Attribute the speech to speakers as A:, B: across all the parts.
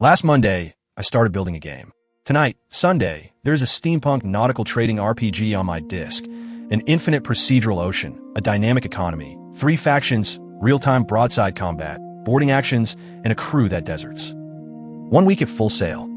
A: Last Monday, I started building a game. Tonight, Sunday, there's a steampunk nautical trading RPG on my disk, an infinite procedural ocean, a dynamic economy, 3 factions, real-time broadside combat, boarding actions, and a crew that deserts. 1 week at full sail.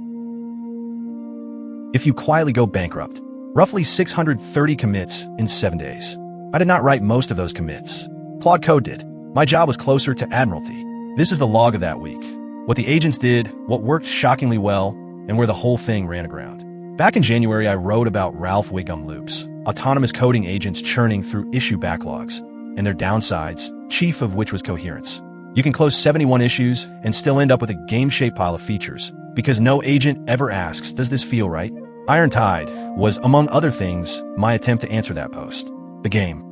A: If you quietly go bankrupt, roughly 630 commits in 7 days. I did not write most of those commits. Claude Code did. My job was closer to Admiralty. This is the log of that week. What the agents did, what worked shockingly well, and where the whole thing ran aground. Back in January, I wrote about Ralph Wiggum loops, autonomous coding agents churning through issue backlogs, and their downsides, chief of which was coherence. You can close 71 issues and still end up with a game-shaped pile of features, because no agent ever asks, does this feel right? Iron Tide was, among other things, my attempt to answer that post. The game.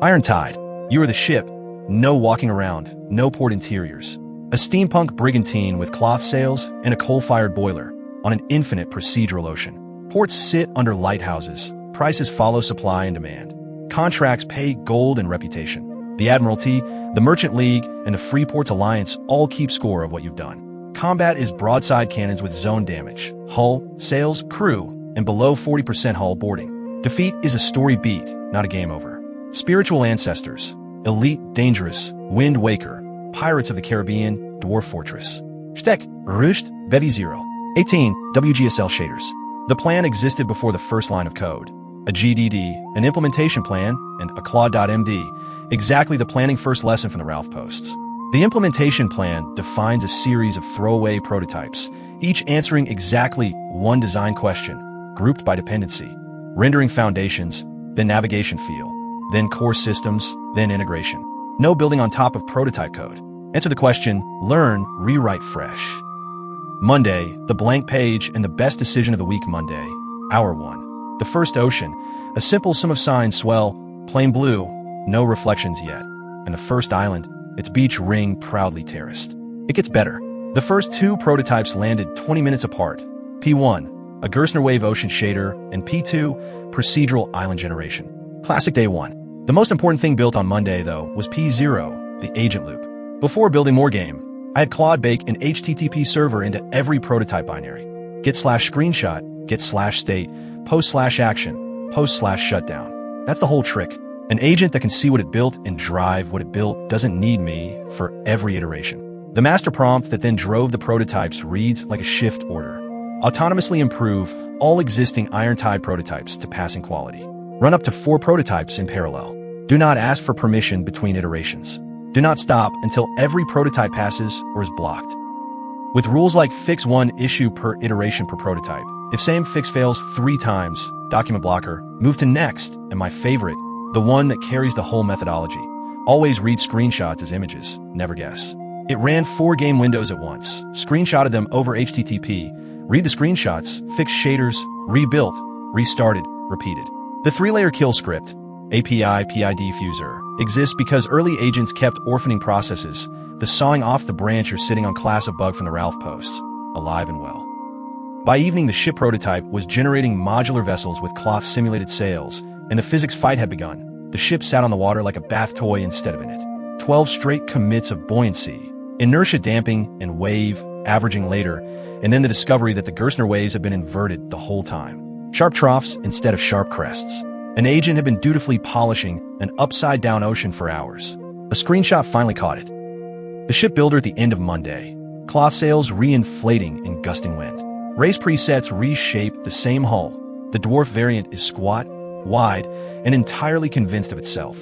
A: Iron Tide. You are the ship. No walking around, no port interiors. A steampunk brigantine with cloth sails and a coal-fired boiler on an infinite procedural ocean. Ports sit under lighthouses. Prices follow supply and demand. Contracts pay gold and reputation. The Admiralty, the Merchant League, and the Freeports Alliance all keep score of what you've done. Combat is broadside cannons with zone damage, hull, sails, crew, and below 40% hull boarding. Defeat is a story beat, not a game over. Spiritual ancestors. Elite, dangerous, Wind Waker, Pirates of the Caribbean, Dwarf Fortress. Steck, Rusht, Betty 0. 18, WGSL shaders. The plan existed before the first line of code. A GDD, an implementation plan, and a Claude.md. Exactly the planning first lesson from the Ralph posts. The implementation plan defines a series of throwaway prototypes, each answering exactly one design question, grouped by dependency. Rendering foundations, then navigation feel, then core systems, then integration. No building on top of prototype code. Answer the question, learn, rewrite fresh. Monday, the blank page and the best decision of the week Monday. Hour 1. The first ocean, a simple sum of signs swell, plain blue, no reflections yet. And the first island, its beach ring proudly terraced. It gets better. The first 2 prototypes landed 20 minutes apart. P1, a Gerstner Wave ocean shader, and P2, procedural island generation. Classic day 1. The most important thing built on Monday, though, was P0, the agent loop. Before building more game, I had Claude bake an HTTP server into every prototype binary. Get/screenshot, get/state, post/action, post/shutdown. That's the whole trick. An agent that can see what it built and drive what it built doesn't need me for every iteration. The master prompt that then drove the prototypes reads like a shift order. Autonomously improve all existing Iron Tide prototypes to passing quality. Run up to 4 prototypes in parallel. Do not ask for permission between iterations. Do not stop until every prototype passes or is blocked. With rules like fix 1 issue per iteration per prototype. If same fix fails 3 times, document blocker, move to next, and my favorite, the one that carries the whole methodology. Always read screenshots as images, never guess. It ran 4 game windows at once, screenshotted them over HTTP, read the screenshots, fixed shaders, rebuilt, restarted, repeated. The 3-layer kill script, API PID Fuser, exists because early agents kept orphaning processes, the sawing off the branch or sitting on class of bug from the Ralph posts, alive and well. By evening, the ship prototype was generating modular vessels with cloth-simulated sails, and the physics fight had begun. The ship sat on the water like a bath toy instead of in it. 12 straight commits of buoyancy, inertia damping and wave, averaging later, and then the discovery that the Gerstner waves had been inverted the whole time. Sharp troughs instead of sharp crests. An agent had been dutifully polishing an upside-down ocean for hours. A screenshot finally caught it. The shipbuilder at the end of Monday. Cloth sails re-inflating in gusting wind. Race presets reshape the same hull. The dwarf variant is squat, wide, and entirely convinced of itself.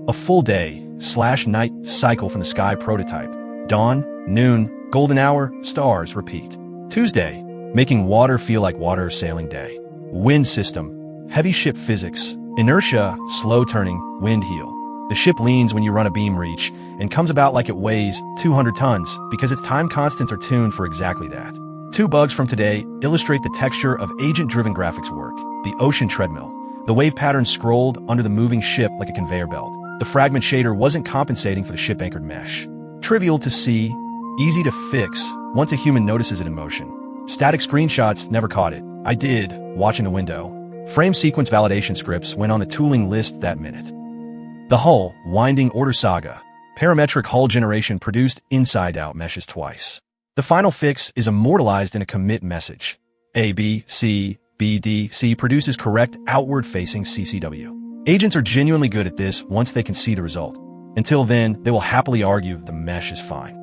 A: A full day/night cycle from the sky prototype. Dawn, noon, golden hour, stars repeat. Tuesday, making water feel like water sailing day. Wind system. Heavy ship physics, inertia, slow turning, wind heel. The ship leans when you run a beam reach and comes about like it weighs 200 tons because its time constants are tuned for exactly that. 2 bugs from today illustrate the texture of agent-driven graphics work. The ocean treadmill. The wave pattern scrolled under the moving ship like a conveyor belt. The fragment shader wasn't compensating for the ship-anchored mesh. Trivial to see, easy to fix once a human notices it in motion. Static screenshots never caught it. I did, watching the window. Frame sequence validation scripts went on the tooling list that minute. The hull, winding order saga. Parametric hull generation produced inside-out meshes twice. The final fix is immortalized in a commit message. A, B, C, B, D, C produces correct outward-facing CCW. Agents are genuinely good at this once they can see the result. Until then, they will happily argue the mesh is fine.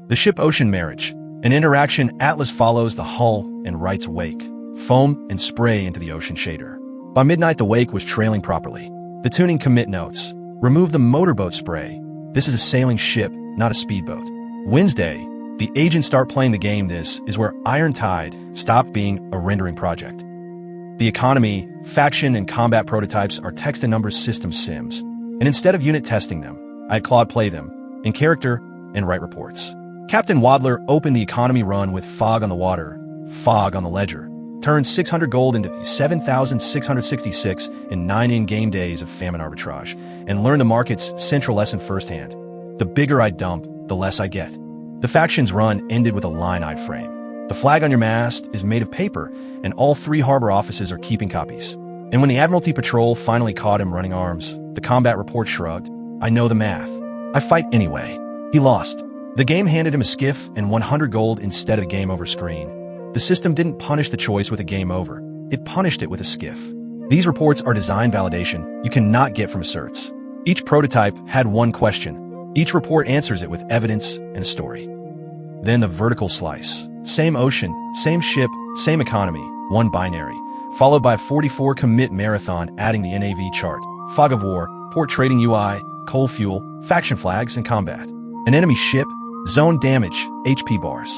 A: The ship-ocean marriage. An interaction, Atlas follows the hull and writes wake, foam, and spray into the ocean shader. By midnight, the wake was trailing properly. The tuning commit notes. Remove the motorboat spray. This is a sailing ship, not a speedboat. Wednesday, the agents start playing the game. This is where Iron Tide stopped being a rendering project. The economy, faction, and combat prototypes are text and numbers system sims. And instead of unit testing them, I had Claude play them, in character, and write reports. Captain Wadler opened the economy run with fog on the water, fog on the ledger, turned 600 gold into 7,666 in 9 in-game days of famine arbitrage, and learned the market's central lesson firsthand. The bigger I dump, the less I get. The faction's run ended with a line-eyed frame. The flag on your mast is made of paper, and all 3 harbor offices are keeping copies. And when the Admiralty Patrol finally caught him running arms, the combat report shrugged. I know the math. I fight anyway. He lost. The game handed him a skiff and 100 gold instead of the game over screen. The system didn't punish the choice with a game over. It punished it with a skiff. These reports are design validation you cannot get from asserts. Each prototype had one question. Each report answers it with evidence and a story. Then the vertical slice. Same ocean, same ship, same economy, one binary, followed by a 44 commit marathon adding the NAV chart, fog of war, port trading UI, coal fuel, faction flags, and combat. An enemy ship, zone damage, HP bars.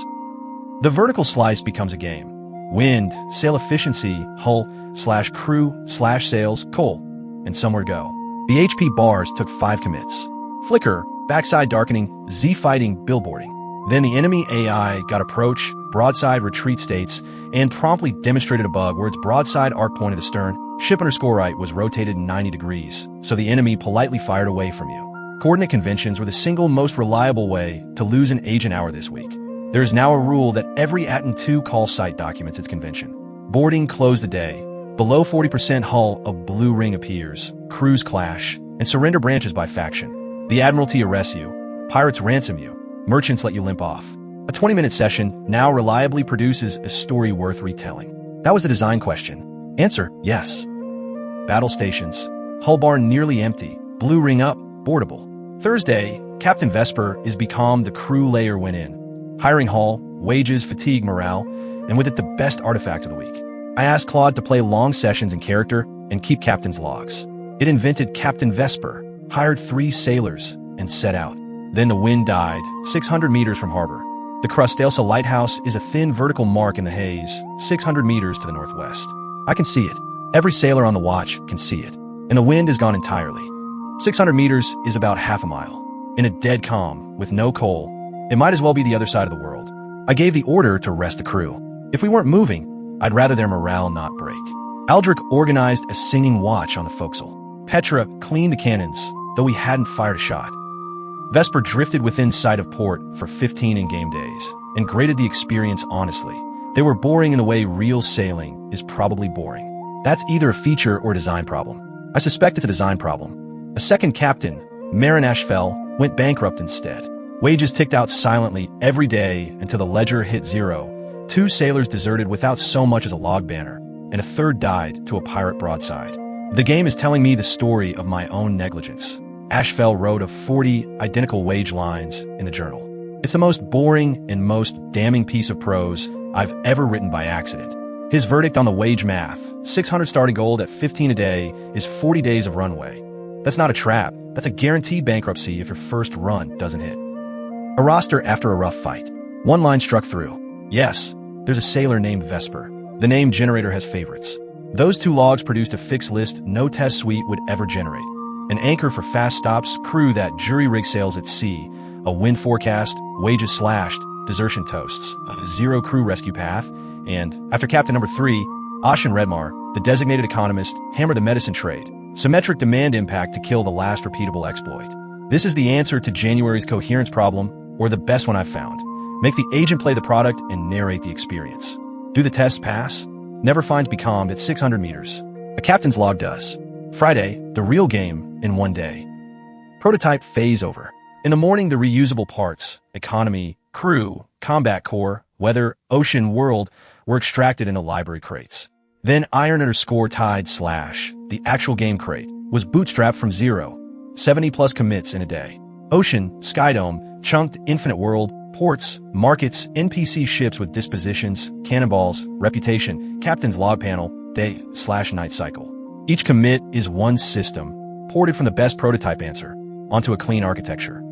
A: The vertical slice becomes a game. Wind, sail efficiency, hull/crew/sails, coal, and somewhere to go. The HP bars took 5 commits. Flicker, backside darkening, Z fighting, billboarding. Then the enemy AI got approach, broadside retreat states, and promptly demonstrated a bug where its broadside arc pointed astern, ship _right was rotated 90 degrees, so the enemy politely fired away from you. Coordinate conventions were the single most reliable way to lose an agent hour this week. There is now a rule that every Aten 2 call site documents its convention. Boarding closed the day. Below 40% hull, a blue ring appears. Crews clash, and surrender branches by faction. The Admiralty arrests you. Pirates ransom you. Merchants let you limp off. A 20-minute session now reliably produces a story worth retelling. That was the design question. Answer, yes. Battle stations. Hull barn nearly empty. Blue ring up, boardable. Thursday, Captain Vesper is becalmed. The crew layer went in. Hiring hull, wages, fatigue, morale, and with it the best artifact of the week. I asked Claude to play long sessions in character and keep captain's logs. It invented Captain Vesper, hired 3 sailors, and set out. Then the wind died, 600 meters from harbor. The Crustelsa lighthouse is a thin vertical mark in the haze, 600 meters to the northwest. I can see it. Every sailor on the watch can see it. And the wind is gone entirely. 600 meters is about half a mile. In a dead calm, with no coal, it might as well be the other side of the world. I gave the order to rest the crew. If we weren't moving, I'd rather their morale not break. Aldrich organized a singing watch on the forecastle. Petra cleaned the cannons, though we hadn't fired a shot. Vesper drifted within sight of port for 15 in-game days and graded the experience honestly. They were boring in the way real sailing is probably boring. That's either a feature or a design problem. I suspect it's a design problem. A second captain, Marin Ashfell, went bankrupt instead. Wages ticked out silently every day until the ledger hit 0. 2 sailors deserted without so much as a log banner, and a third died to a pirate broadside. The game is telling me the story of my own negligence. Ashfell wrote of 40 identical wage lines in the journal. It's the most boring and most damning piece of prose I've ever written by accident. His verdict on the wage math, 600 starting gold at 15 a day, is 40 days of runway. That's not a trap. That's a guaranteed bankruptcy if your first run doesn't hit. A roster after a rough fight. One line struck through. Yes, there's a sailor named Vesper. The name generator has favorites. Those 2 logs produced a fixed list no test suite would ever generate. An anchor for fast stops, crew that jury rig sails at sea, a wind forecast, wages slashed, desertion toasts, a 0 crew rescue path, and, after captain number 3, Ashen Redmar, the designated economist, hammered the medicine trade. Symmetric demand impact to kill the last repeatable exploit. This is the answer to January's coherence problem, or the best one I've found. Make the agent play the product and narrate the experience. Do the tests pass? Never finds becalmed at 600 meters. A captain's log does. Friday, the real game in 1 day. Prototype phase over. In the morning, the reusable parts, economy, crew, combat core, weather, ocean, world, were extracted into library crates. Then iron_tide / the actual game crate, was bootstrapped from 0, 70+ commits in a day. Ocean, Skydome, chunked infinite world, ports, markets, NPC ships with dispositions, cannonballs, reputation, captain's log panel, day/night cycle. Each commit is one system, ported from the best prototype answer, onto a clean architecture.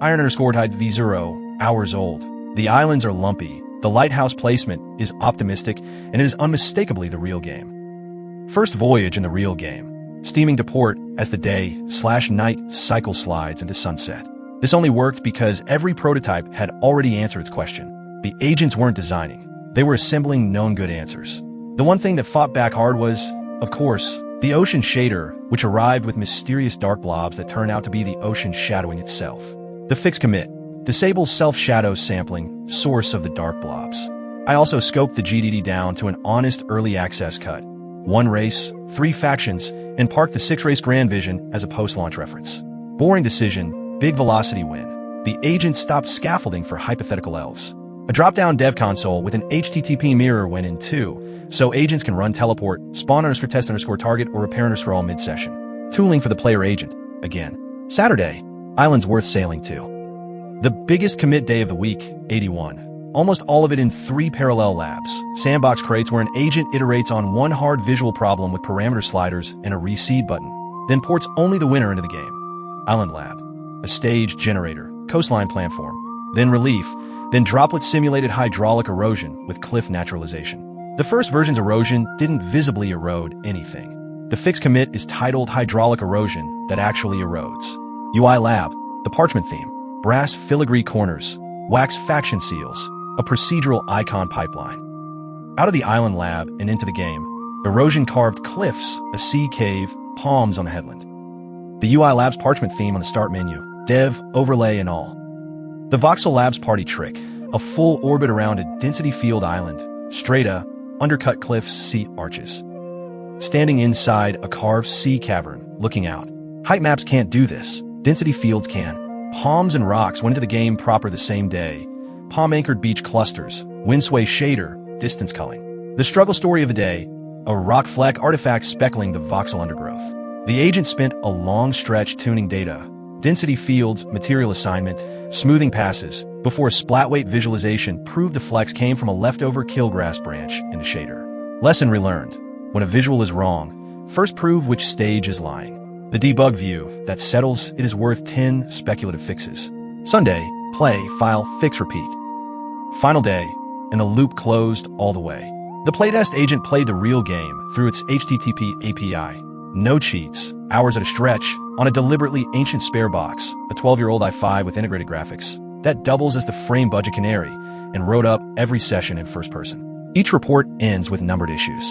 A: Iron_tide v0, hours old. The islands are lumpy, the lighthouse placement is optimistic, and it is unmistakably the real game. First voyage in the real game, steaming to port as the day/night cycle slides into sunset. This only worked because every prototype had already answered its question. The agents weren't designing, they were assembling known good answers. The one thing that fought back hard was, of course, the ocean shader, which arrived with mysterious dark blobs that turned out to be the ocean shadowing itself. The fix commit disables self-shadow sampling, source of the dark blobs. I also scoped the GDD down to an honest early access cut. 1 race, 3 factions, and parked the 6 race Grand Vision as a post-launch reference. Boring decision, big velocity win. The agent stopped scaffolding for hypothetical elves. A drop-down dev console with an HTTP mirror went in too, so agents can run teleport, spawn_test_target, or repair_all mid-session. Tooling for the player agent, again. Saturday, islands worth sailing to. The biggest commit day of the week, 81. Almost all of it in 3 parallel labs, sandbox crates where an agent iterates on one hard visual problem with parameter sliders and a reseed button, then ports only the winner into the game. Island lab, a stage generator, coastline planform, then relief, then droplet simulated hydraulic erosion with cliff naturalization. The first version's erosion didn't visibly erode anything. The fix commit is titled hydraulic erosion that actually erodes. UI lab, the parchment theme, brass filigree corners, wax faction seals, a procedural icon pipeline. Out of the island lab and into the game, erosion carved cliffs, a sea cave, palms on the headland. The UI lab's parchment theme on the start menu, dev, overlay, and all. The voxel lab's party trick, a full orbit around a density field island, strata, undercut cliffs, sea arches. Standing inside a carved sea cavern, looking out. Height maps can't do this, density fields can. Palms and rocks went into the game proper the same day. Palm-anchored beach clusters, windsway shader, distance culling. The struggle story of the day, a rock fleck artifact speckling the voxel undergrowth. The agent spent a long stretch tuning data, density fields, material assignment, smoothing passes, before a splat-weight visualization proved the flex came from a leftover killgrass branch in a shader. Lesson relearned. When a visual is wrong, first prove which stage is lying. The debug view that settles it is worth 10 speculative fixes. Sunday, play, file, fix, repeat. Final day, and the loop closed all the way. The playtest agent played the real game through its HTTP API. No cheats, hours at a stretch, on a deliberately ancient spare box, a 12-year-old i5 with integrated graphics, that doubles as the frame budget canary, and wrote up every session in first person. Each report ends with numbered issues.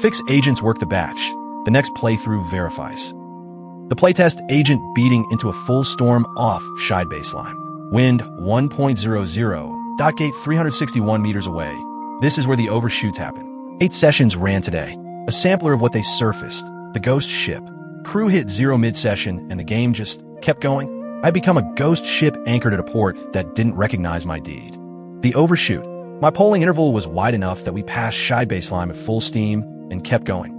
A: Fix agents work the batch, the next playthrough verifies. The playtest agent beating into a full storm off Shide baseline. Wind 1.00, dot gate 361 meters away. This is where the overshoots happen. 8 sessions ran today. A sampler of what they surfaced, the ghost ship. Crew hit 0 mid-session and the game just kept going. I'd become a ghost ship anchored at a port that didn't recognize my deed. The overshoot. My polling interval was wide enough that we passed Shide baseline at full steam and kept going.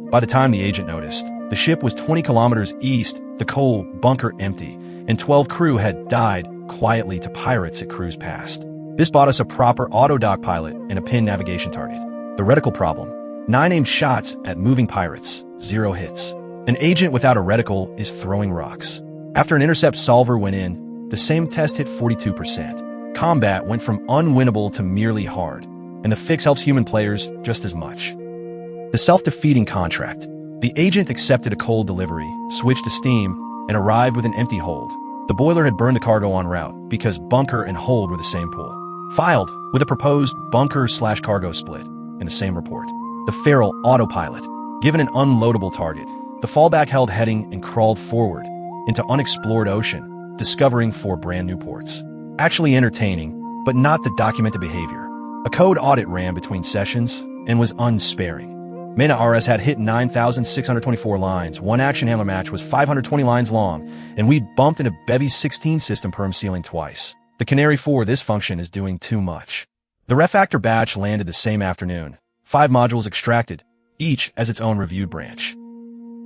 A: By the time the agent noticed, the ship was 20 kilometers east, the coal bunker empty, and 12 crew had died quietly to pirates at cruise past. This bought us a proper auto-dock pilot and a pin navigation target. The reticle problem. 9 aimed shots at moving pirates, 0 hits. An agent without a reticle is throwing rocks. After an intercept solver went in, the same test hit 42%. Combat went from unwinnable to merely hard, and the fix helps human players just as much. The self-defeating contract. The agent accepted a cold delivery, switched to Steam, and arrived with an empty hold. The boiler had burned the cargo en route because bunker and hold were the same pool. Filed with a proposed bunker/cargo split in the same report. The feral autopilot. Given an unloadable target, the fallback held heading and crawled forward into unexplored ocean, discovering 4 brand new ports. Actually entertaining, but not the documented behavior. A code audit ran between sessions and was unsparing. Mena RS had hit 9,624 lines, one action handler match was 520 lines long, and we'd bumped into Bevy's 16 system perm ceiling twice. The canary for this function is doing too much. The refactor batch landed the same afternoon. 5 modules extracted, each as its own reviewed branch.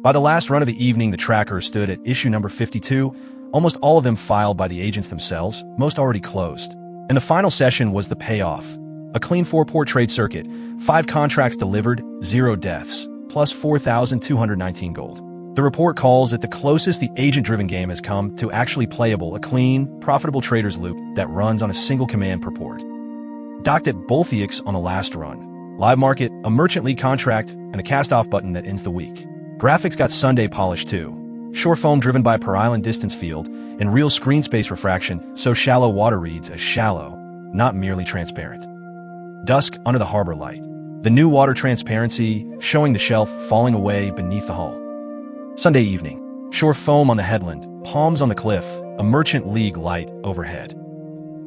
A: By the last run of the evening, the tracker stood at issue number 52, almost all of them filed by the agents themselves, most already closed. And the final session was the payoff. A clean 4-port trade circuit, 5 contracts delivered, 0 deaths, plus 4,219 gold. The report calls it the closest the agent-driven game has come to actually playable, a clean, profitable trader's loop that runs on a single command per port. Docked at Boltheix on the last run. Live market, a merchant league contract, and a cast-off button that ends the week. Graphics got Sunday polish too. Shore foam driven by per island distance field, and real screen space refraction, so shallow water reads as shallow, not merely transparent. Dusk under the harbor light. The new water transparency, showing the shelf falling away beneath the hull. Sunday evening. Shore foam on the headland, palms on the cliff, a merchant league light overhead.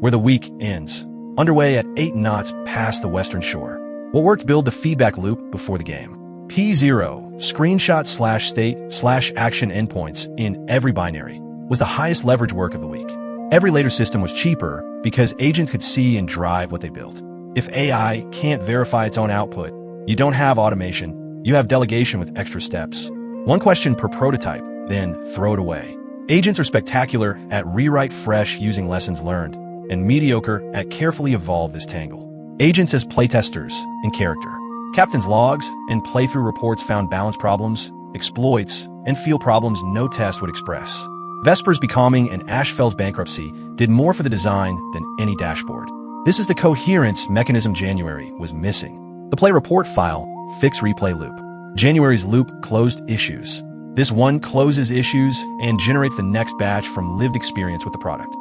A: Where the week ends. Underway at 8 knots past the western shore. What worked build the feedback loop before the game. P0, screenshot/state/action endpoints in every binary, was the highest leverage work of the week. Every later system was cheaper because agents could see and drive what they built. If AI can't verify its own output, you don't have automation, you have delegation with extra steps. 1 question per prototype, then throw it away. Agents are spectacular at rewrite fresh using lessons learned, and mediocre at carefully evolve this tangle. Agents as playtesters in character. Captain's logs and playthrough reports found balance problems, exploits, and field problems no test would express. Vesper's Becoming and Ashfell's Bankruptcy did more for the design than any dashboard. This is the coherence mechanism January was missing. The play report file, fix replay loop. January's loop closed issues. This one closes issues and generates the next batch from lived experience with the product.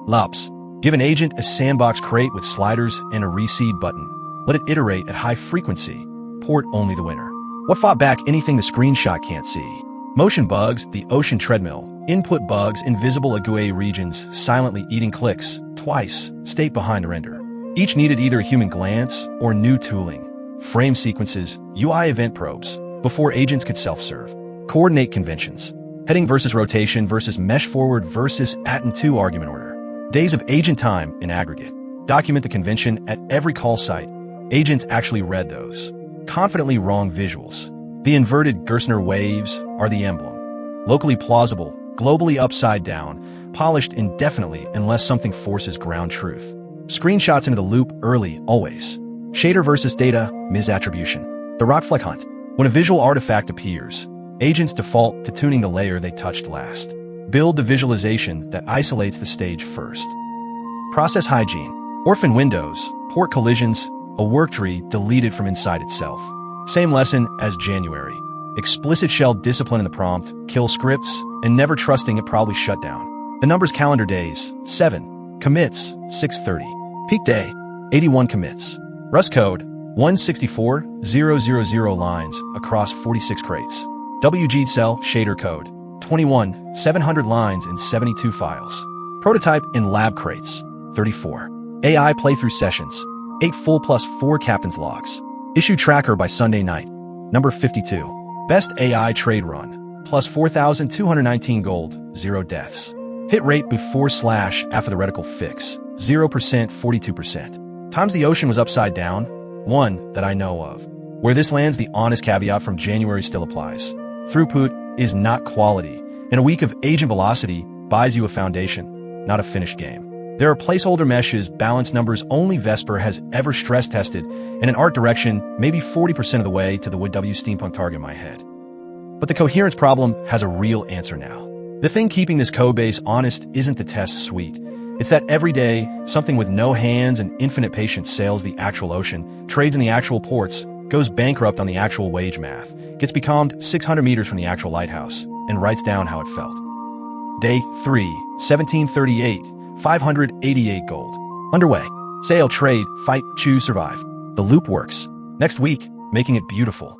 A: Lops. Give an agent a sandbox crate with sliders and a reseed button. Let it iterate at high frequency. Port only the winner. What fought back anything the screenshot can't see? Motion bugs, the ocean treadmill. Input bugs, invisible ague regions, silently eating clicks, twice, state behind the render. Each needed either a human glance or new tooling. Frame sequences, UI event probes, before agents could self-serve. Coordinate conventions. Heading versus rotation versus mesh forward versus at-and-to argument order. Days of agent time in aggregate. Document the convention at every call site. Agents actually read those. Confidently wrong visuals. The inverted Gerstner waves are the emblem. Locally plausible, globally upside down, polished indefinitely unless something forces ground truth. Screenshots into the loop early, always. Shader versus data, misattribution. The rock fleck hunt. When a visual artifact appears, agents default to tuning the layer they touched last. Build the visualization that isolates the stage first. Process hygiene. Orphan windows, port collisions, a work tree deleted from inside itself. Same lesson as January. Explicit shell discipline in the prompt, kill scripts, and never trusting it probably shut down. The numbers calendar days, 7. Commits, 630. Peak day, 81 commits. Rust code, 164,000 lines across 46 crates. WG cell shader code, 21,700 lines in 72 files. Prototype in lab crates, 34. AI playthrough sessions, 8 full plus 4 captain's logs. Issue tracker by Sunday night, number 52. Best AI trade run, plus 4,219 gold, 0 deaths. Hit rate before/after the reticle fix, 0%, 42%. Times the ocean was upside down, 1 that I know of. Where this lands, the honest caveat from January still applies. Throughput is not quality, and a week of agent velocity buys you a foundation, not a finished game. There are placeholder meshes, balance numbers only Vesper has ever stress tested, and an art direction maybe 40% of the way to the WoW steampunk target in my head. But the coherence problem has a real answer now. The thing keeping this codebase honest isn't the test suite. It's that every day, something with no hands and infinite patience sails the actual ocean, trades in the actual ports, goes bankrupt on the actual wage math, gets becalmed 600 meters from the actual lighthouse, and writes down how it felt. Day 3, 1738, 588 gold. Underway. Sail, trade, fight, choose, survive. The loop works. Next week, making it beautiful.